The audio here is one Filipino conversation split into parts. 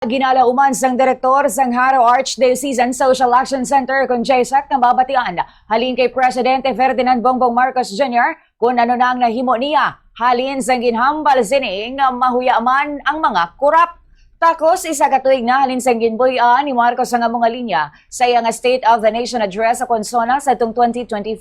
Ginalauman sang direktor sang Haro Archdiocesan Social Action Center kung JSAC na babatian halin kay Presidente Ferdinand Bongbong Marcos Jr. kung ano na ang nahimo niya halin sang ginhambal sining mahuyaman ang mga korap. Takos isa ka tuig na halin sang ginbuy-an ni Marcos ang mga linya sa iyang State of the Nation Address sa Consona sa itong 2025.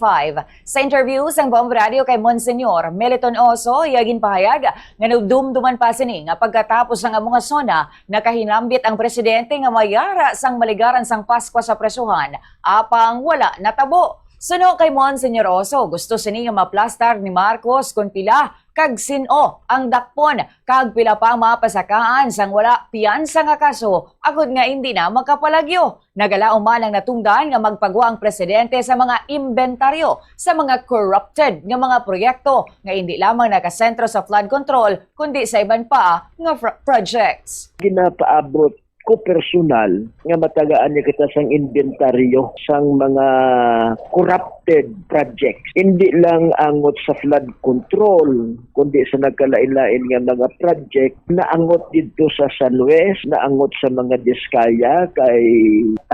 Sa interview sang Bomb Radio kay Monsignor Meliton Oso, iyagin pahayag nga nagdumduman pa sini nga pagkatapos ng mga sona nakahinambit ang presidente nga mayara sang maligaran sang Pasko sa presuhan apang wala natabo. Suno kay Monsignor Oso, gusto sini nga maplastar ni Marcos kung pila kag sino ang dakpon kag pila pa mapasakaan sang wala piyansa nga kaso agud nga hindi na magkapalagyo. Nagalaom man ang natungdan nga magpagawa ang presidente sa mga imbentaryo sa mga corrupted nga mga proyekto nga hindi lamang nakasentro sa flood control kundi sa iban pa nga projects. Ginapaabot ko personal nga matagaan niya kita sang inventaryo sang mga corrupted projects. Hindi lang angot sa flood control, kundi sa nagkalain-lain nga mga project na angot dito sa San Luis, na angot sa mga Diskaya, kay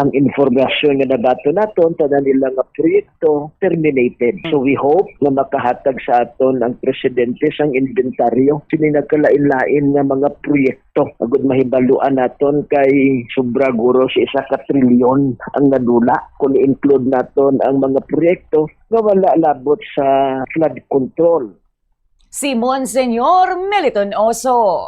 ang informasyon nga nabato naton, tanan nila nga proyekto, terminated. So we hope na makahatag sa aton ang presidente sang inventaryo. Sini nagkalain-lain nga mga proyekto. Agud mahibaluan naton kay sobra guro si 1 trilyon ang nadula kung i-include naton ang mga proyekto nga wala labot sa flood control. Si Monsignor Meliton Oso.